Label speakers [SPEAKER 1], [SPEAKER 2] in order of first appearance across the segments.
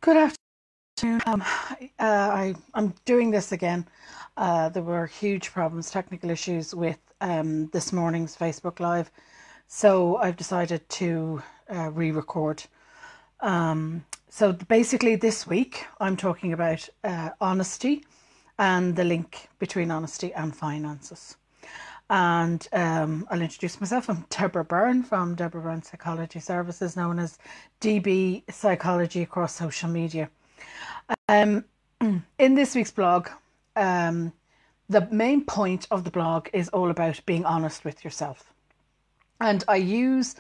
[SPEAKER 1] Good afternoon. I'm doing this again. There were huge problems, technical issues with this morning's Facebook Live. So I've decided to re-record. So basically this week I'm talking about honesty and the link between honesty and finances. And I'll introduce myself. I'm Deborah Byrne from DBpsychology Services, known as DBpsychology across social media. In this week's blog, the main point of the blog is all about being honest with yourself. And I use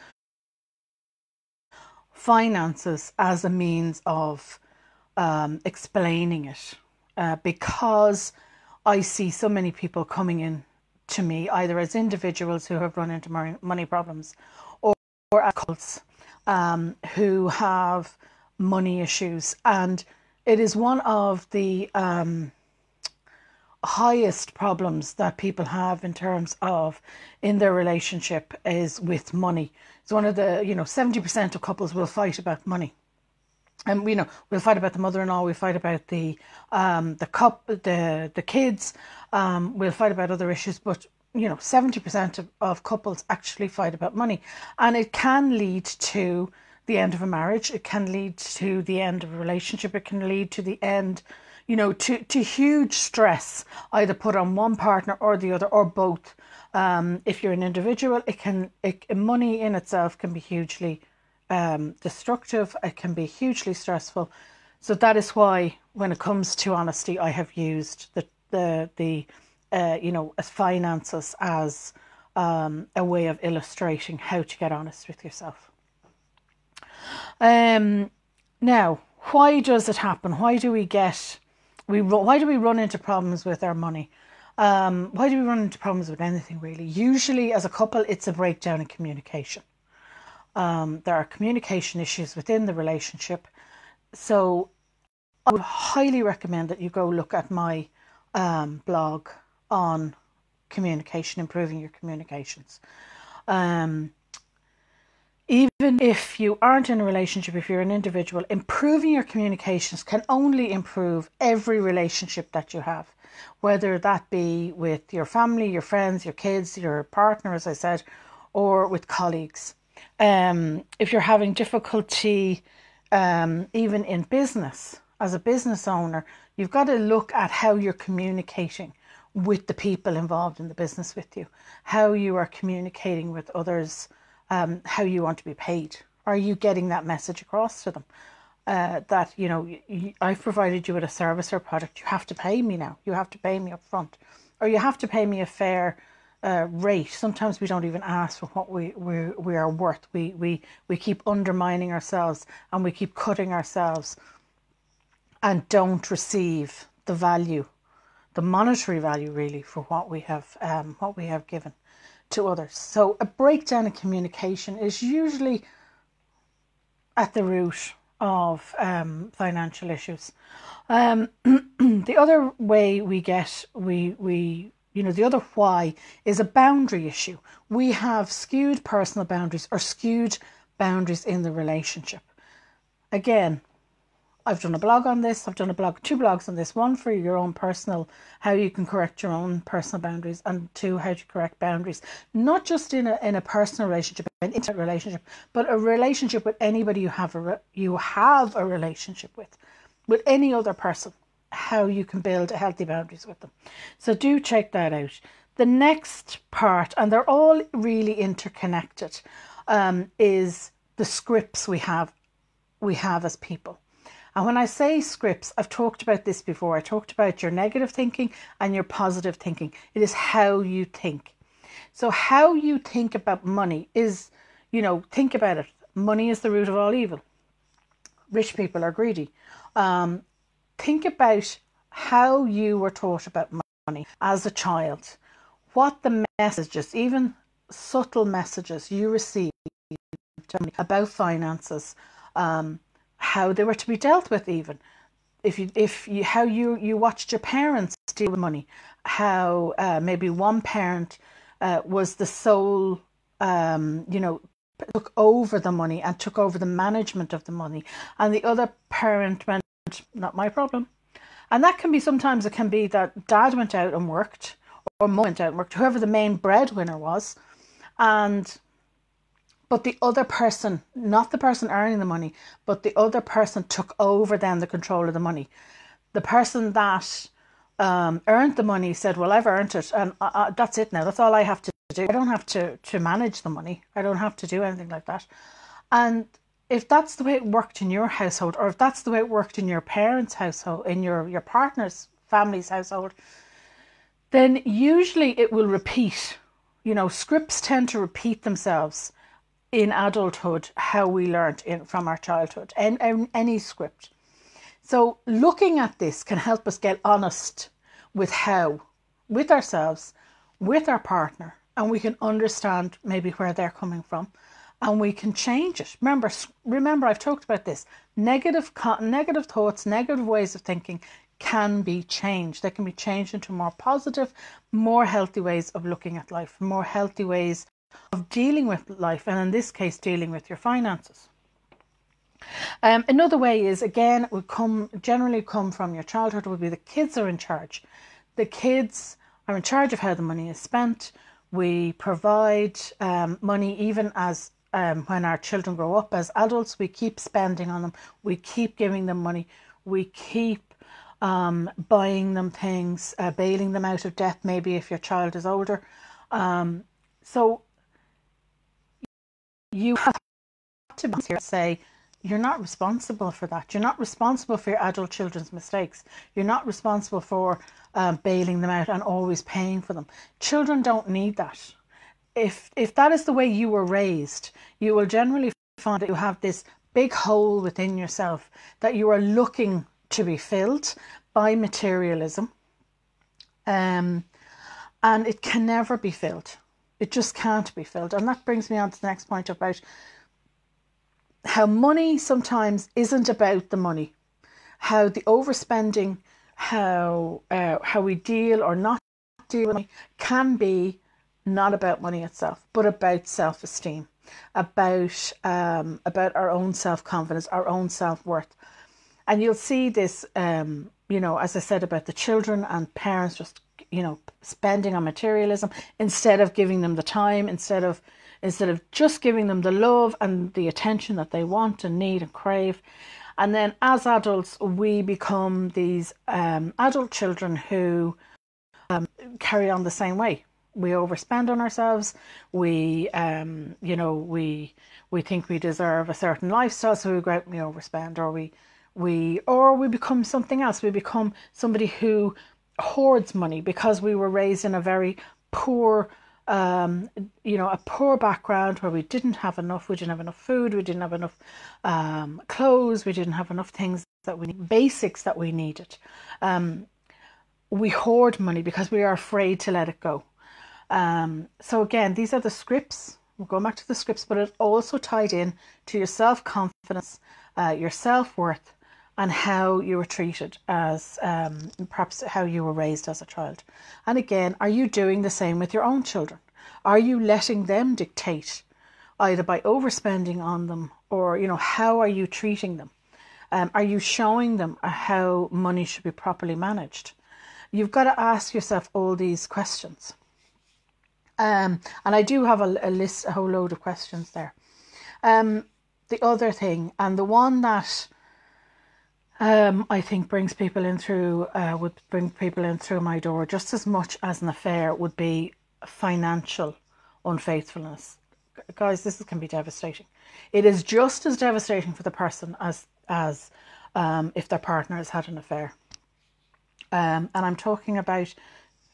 [SPEAKER 1] finances as a means of explaining it because I see so many people coming in to me, either as individuals who have run into money problems or as couples who have money issues. And it is one of the highest problems that people have in terms of in their relationship is with money. It's one of the, 70% of couples will fight about money. And we'll fight about the mother-in-law, we'll fight about the kids, we'll fight about other issues, but 70% of couples actually fight about money. And it can lead to the end of a marriage, it can lead to the end of a relationship, it can lead to the end, to huge stress, either put on one partner or the other or both. If you're an individual, money in itself can be hugely destructive, it can be hugely stressful. So that is why when it comes to honesty, I have used finances as a way of illustrating how to get honest with yourself. Now, why does it happen? Why do we run into problems with our money? Why do we run into problems with anything really? Usually as a couple, it's a breakdown in communication. There are communication issues within the relationship. So I would highly recommend that you go look at my blog on communication, improving your communications. Even if you aren't in a relationship, if you're an individual, improving your communications can only improve every relationship that you have, whether that be with your family, your friends, your kids, your partner, as I said, or with colleagues. If you're having difficulty even in business, as a business owner, you've got to look at how you're communicating with the people involved in the business with you, how you are communicating with others, how you want to be paid. Are you getting that message across to them? That, I've provided you with a service or product, you have to pay me now. You have to pay me up front. Or you have to pay me a fair rate. Sometimes we don't even ask for what we are worth. We keep undermining ourselves and we keep cutting ourselves and don't receive the value, the monetary value really, for what we have given to others. So a breakdown in communication is usually at the root of financial issues. The other way the other why is a boundary issue. We have skewed personal boundaries or skewed boundaries in the relationship. Again, I've done a blog on this. I've done two blogs on this. One for your own personal, how you can correct your own personal boundaries, and two, how to correct boundaries, not just in a personal relationship, an intimate relationship, but a relationship with anybody you have a relationship with any other person, how you can build healthy boundaries with them. So do check that out. The next part, and they're all really interconnected, is the scripts we have as people. And when I say scripts, I've talked about this before. I talked about your negative thinking and your positive thinking. It is how you think. So how you think about money is, think about it. Money is the root of all evil. Rich people are greedy. Think about how you were taught about money as a child. What the messages, even subtle messages you received about finances, how they were to be dealt with, even how you watched your parents deal with money, how maybe one parent was the sole took over the money and took over the management of the money, and the other parent went, not my problem. And that can be, sometimes it can be that dad went out and worked, or mum went out and worked, whoever the main breadwinner was, but the other person, not the person earning the money, but the other person took over then the control of the money. The person that earned the money said, well, I've earned it, and that's it now. That's all I have to do. I don't have to manage the money. I don't have to do anything like that. And if that's the way it worked in your household, or if that's the way it worked in your parents' household, in your partner's family's household, then usually it will repeat. Scripts tend to repeat themselves in adulthood, how we learned from our childhood, and any script. So looking at this can help us get honest with ourselves, with our partner, and we can understand maybe where they're coming from, and we can change it. Remember, I've talked about this. Negative thoughts, negative ways of thinking can be changed. They can be changed into more positive, more healthy ways of looking at life, more healthy ways of dealing with life, and in this case, dealing with your finances. Another way is, again, it would generally come from your childhood, would be the kids are in charge. The kids are in charge of how the money is spent. We provide money even as when our children grow up as adults. We keep spending on them. We keep giving them money. We keep buying them things, bailing them out of debt, maybe if your child is older. So you have to say, you're not responsible for that. You're not responsible for your adult children's mistakes. You're not responsible for bailing them out and always paying for them. Children don't need that. If that is the way you were raised, you will generally find that you have this big hole within yourself that you are looking to be filled by materialism. And it can never be filled. It just can't be filled. And that brings me on to the next point about how money sometimes isn't about the money. How the overspending, how we deal or not deal with money can be not about money itself, but about self-esteem, about our own self-confidence, our own self-worth. And you'll see this, as I said, about the children and parents just, spending on materialism instead of giving them the time, instead of just giving them the love and the attention that they want and need and crave. And then as adults, we become these adult children who carry on the same way. We overspend on ourselves. We think we deserve a certain lifestyle, so we go out and we overspend, or we become something else. We become somebody who hoards money because we were raised in a very poor, a poor background where we didn't have enough. We didn't have enough food. We didn't have enough clothes. We didn't have enough things basics that we needed. We hoard money because we are afraid to let it go. So again, these are the scripts. We'll go back to the scripts, but it also tied in to your self-confidence, your self-worth, and how you were treated as, perhaps how you were raised as a child. And again, are you doing the same with your own children? Are you letting them dictate, either by overspending on them, or, how are you treating them? Are you showing them how money should be properly managed? You've got to ask yourself all these questions. And I do have a list, a whole load of questions there. The other thing, and the one that I think would bring people in through my door just as much as an affair, would be financial unfaithfulness. Guys, this can be devastating. It is just as devastating for the person as if their partner has had an affair. And I'm talking about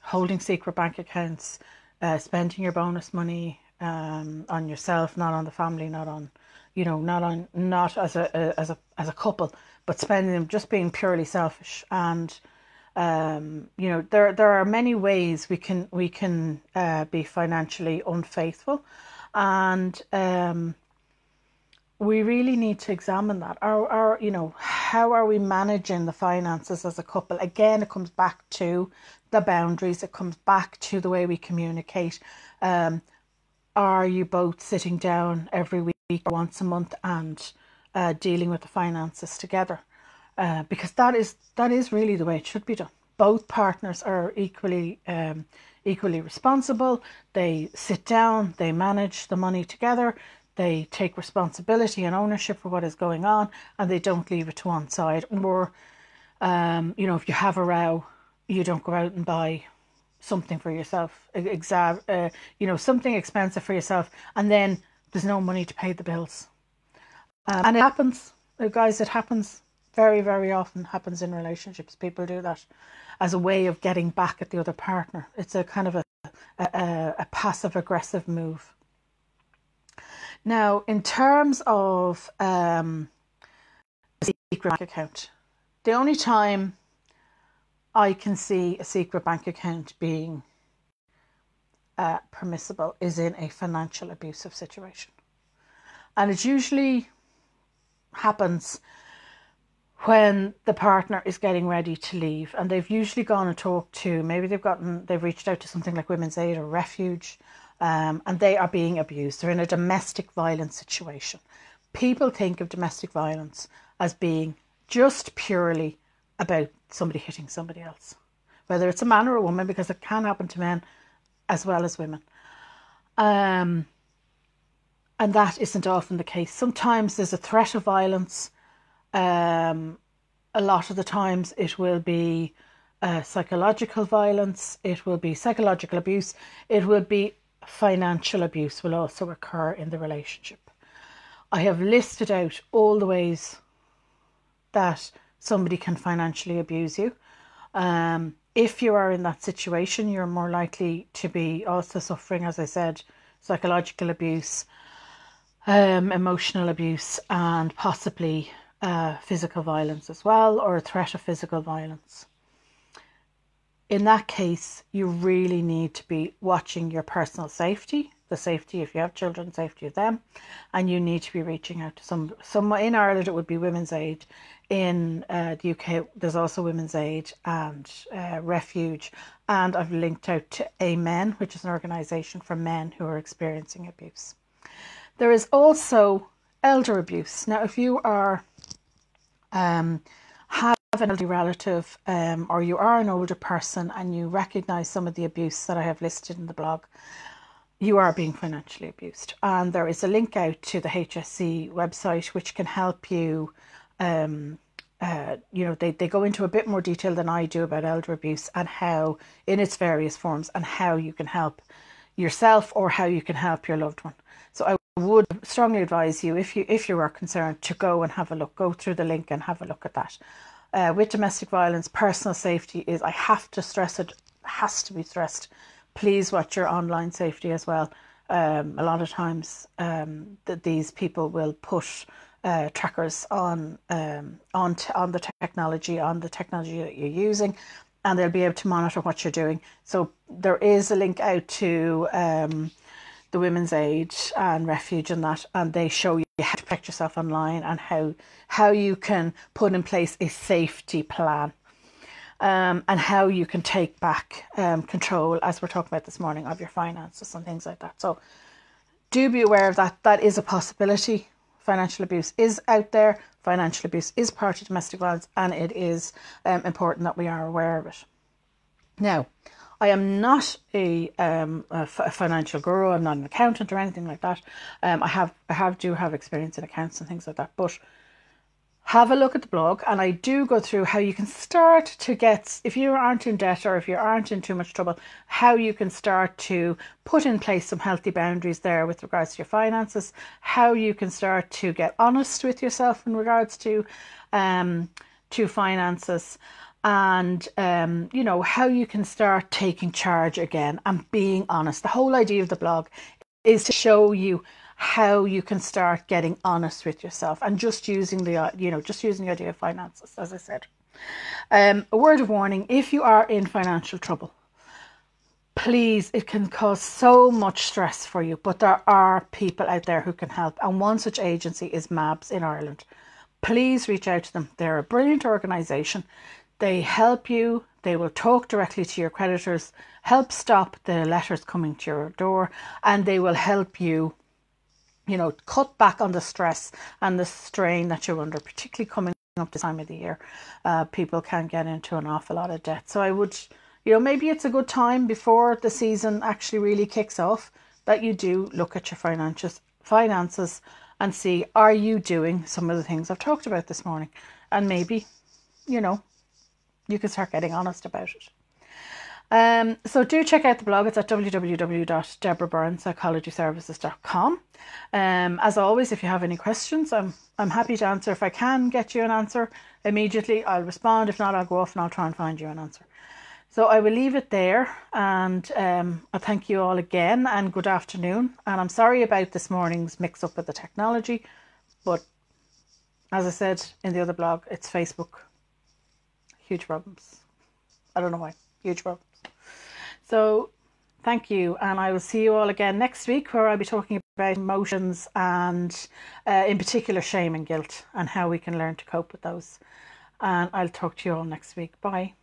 [SPEAKER 1] holding secret bank accounts, spending your bonus money on yourself, not on the family, not as a couple, but spending them, just being purely selfish. And there are many ways we can be financially unfaithful, and we really need to examine that. How are we managing the finances as a couple? Again, it comes back to the boundaries. It comes back to the way we communicate. are you both sitting down every week or once a month and dealing with the finances together? Because that is really the way it should be done. Both partners are equally responsible. They sit down, they manage the money together, they take responsibility and ownership for what is going on, and they don't leave it to one side. Or, if you have a row, you don't go out and buy something for yourself, something expensive for yourself, and then there's no money to pay the bills. And it happens, guys, it happens very, very often, happens in relationships. People do that as a way of getting back at the other partner. It's a kind of a passive aggressive move. Now, in terms of a secret bank account, the only time I can see a secret bank account being permissible is in a financial abusive situation. And it usually happens when the partner is getting ready to leave, and they've usually gone and talked to, maybe they've reached out to something like Women's Aid or Refuge, and they are being abused. They're in a domestic violence situation. People think of domestic violence as being just purely about somebody hitting somebody else, whether it's a man or a woman, because it can happen to men as well as women. And that isn't often the case. Sometimes there's a threat of violence. A lot of the times it will be psychological violence, it will be psychological abuse, it will be financial abuse will also occur in the relationship. I have listed out all the ways that somebody can financially abuse you. If you are in that situation, you're more likely to be also suffering, as I said, psychological abuse, emotional abuse, and possibly physical violence as well, or a threat of physical violence. In that case, you really need to be watching your personal safety, the safety, if you have children, safety of them, and you need to be reaching out to some in Ireland it would be Women's Aid. In the UK there's also Women's Aid and Refuge, and I've linked out to Amen, which is an organisation for men who are experiencing abuse. There is also elder abuse. Now, if you are have an elderly relative, or you are an older person and you recognise some of the abuse that I have listed in the blog, you are being financially abused. And there is a link out to the HSE website which can help you. They go into a bit more detail than I do about elder abuse and how, in its various forms, and how you can help yourself or how you can help your loved one. So I would strongly advise you, if you are concerned, to go and have a look, go through the link and have a look at that. With domestic violence, personal safety is, I have to stress it, has to be stressed. Please watch your online safety as well. A lot of times that these people will put trackers on the technology that you're using, and they'll be able to monitor what you're doing. So there is a link out to the Women's Aid and Refuge and that, and they show you how to protect yourself online and how you can put in place a safety plan, and how you can take back control, as we're talking about this morning, of your finances and things like that. So do be aware of that. That is a possibility. Financial abuse is out there. Financial abuse is part of domestic violence, and it is important that we are aware of it. Now, I am not a financial guru. I'm not an accountant or anything like that. I do have experience in accounts and things like that. But have a look at the blog, and I do go through how you can start to get, if you aren't in debt or if you aren't in too much trouble, how you can start to put in place some healthy boundaries there with regards to your finances, how you can start to get honest with yourself in regards to finances, and how you can start taking charge again and being honest. The whole idea of the blog is to show you how you can start getting honest with yourself and just using the idea of finances, as I said. A word of warning: if you are in financial trouble, please, it can cause so much stress for you, but there are people out there who can help, and one such agency is MABS in Ireland. Please reach out to them. They're a brilliant organisation. They help you, They will talk directly to your creditors, help stop the letters coming to your door, and they will help you, cut back on the stress and the strain that you're under, particularly coming up this time of the year. People can get into an awful lot of debt. So I would, maybe it's a good time before the season actually really kicks off that you do look at your finances and see, are you doing some of the things I've talked about this morning? And maybe, you can start getting honest about it. So do check out the blog. It's at www.deborahbyrnepsychologyservices.com. As always, if you have any questions, I'm happy to answer. If I can get you an answer immediately, I'll respond. If not, I'll go off and I'll try and find you an answer. So I will leave it there, and I thank you all again, and good afternoon. And I'm sorry about this morning's mix up with the technology, but as I said in the other blog, it's Facebook. Huge problems. I don't know why. Huge problems. So thank you, and I will see you all again next week, where I'll be talking about emotions and in particular shame and guilt and how we can learn to cope with those. And I'll talk to you all next week. Bye.